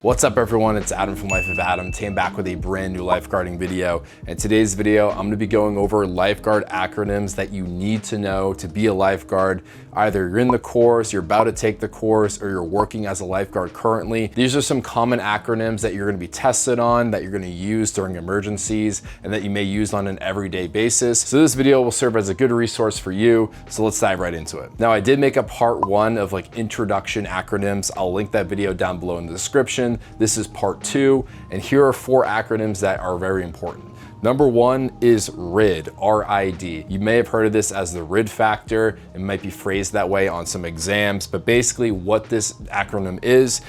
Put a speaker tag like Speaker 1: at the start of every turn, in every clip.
Speaker 1: What's up everyone, it's Adam from Life of Adam. Came back with a brand new lifeguarding video. In today's video, I'm gonna be going over lifeguard acronyms that you need to know to be a lifeguard. Either you're in the course, you're about to take the course, or you're working as a lifeguard currently. These are some common acronyms that you're gonna be tested on, that you're gonna use during emergencies, and that you may use on an everyday basis. So this video will serve as a good resource for you. So let's dive right into it. Now I did make a part 1 of introduction acronyms. I'll link that video down below in the description. This is part 2, and here are 4 acronyms that are very important. Number 1 is RID, R-I-D. You may have heard of this as the RID factor. It might be phrased that way on some exams, but basically what this acronym is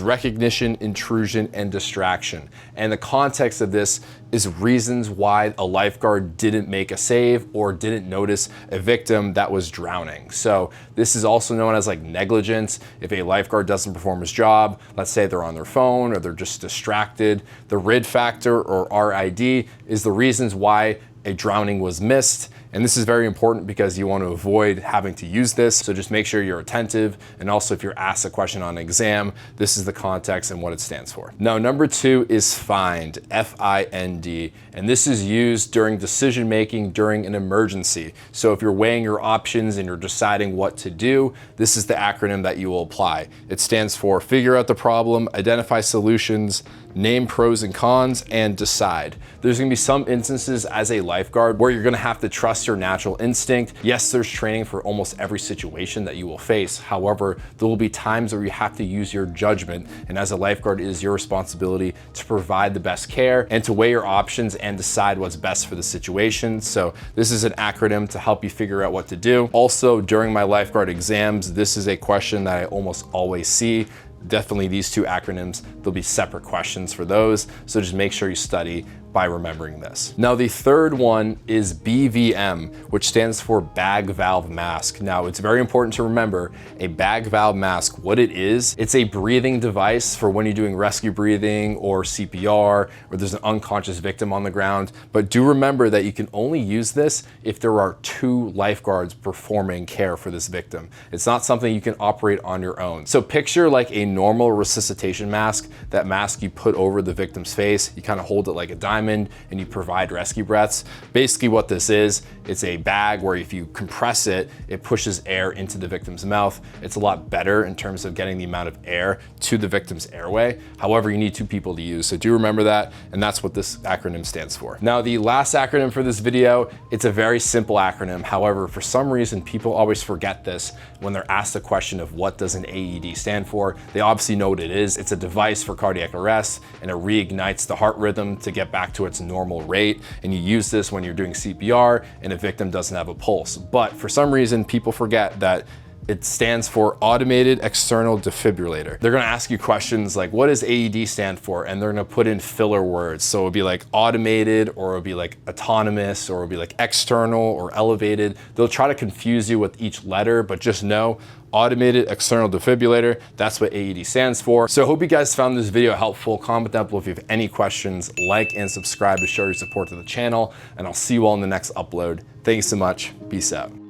Speaker 1: recognition, intrusion, and distraction. And the context of this is reasons why a lifeguard didn't make a save or didn't notice a victim that was drowning. So this is also known as negligence. If a lifeguard doesn't perform his job, let's say they're on their phone or they're just distracted, the RID factor or RID is the reasons why a drowning was missed. And this is very important because you want to avoid having to use this. So just make sure you're attentive. And also if you're asked a question on an exam, this is the context and what it stands for. Now, number 2 is FIND, F-I-N-D. And this is used during decision-making during an emergency. So if you're weighing your options and you're deciding what to do, this is the acronym that you will apply. It stands for figure out the problem, identify solutions, name pros and cons, and decide. There's gonna be some instances as a lifeguard where you're gonna have to trust your natural instinct. Yes, there's training for almost every situation that you will face. However, there will be times where you have to use your judgment. And as a lifeguard, it is your responsibility to provide the best care and to weigh your options and decide what's best for the situation. So this is an acronym to help you figure out what to do. Also, during my lifeguard exams, this is a question that I almost always see. Definitely these 2 acronyms, there'll be separate questions for those. So just make sure you study by remembering this. Now the third one is BVM, which stands for bag valve mask. Now it's very important to remember a bag valve mask, what it is, it's a breathing device for when you're doing rescue breathing or CPR, or there's an unconscious victim on the ground. But do remember that you can only use this if there are 2 lifeguards performing care for this victim. It's not something you can operate on your own. So picture like a normal resuscitation mask, that mask you put over the victim's face, you kind of hold it like a diamond and you provide rescue breaths. Basically what this is, it's a bag where if you compress it, it pushes air into the victim's mouth. It's a lot better in terms of getting the amount of air to the victim's airway. However, you need 2 people to use. So do remember that, and that's what this acronym stands for. Now, the last acronym for this video, it's a very simple acronym. However, for some reason, people always forget this when they're asked the question of what does an AED stand for. They obviously know what it is. It's a device for cardiac arrest, and it reignites the heart rhythm to get back to its normal rate. And you use this when you're doing CPR and a victim doesn't have a pulse. But for some reason, people forget that it stands for automated external defibrillator. They're gonna ask you questions like, what does AED stand for? And they're gonna put in filler words. So it'll be like automated, or it'll be like autonomous, or it'll be like external or elevated. They'll try to confuse you with each letter, but just know automated external defibrillator, that's what AED stands for. So I hope you guys found this video helpful. Comment down below if you have any questions, like and subscribe to show your support to the channel, and I'll see you all in the next upload. Thanks so much, peace out.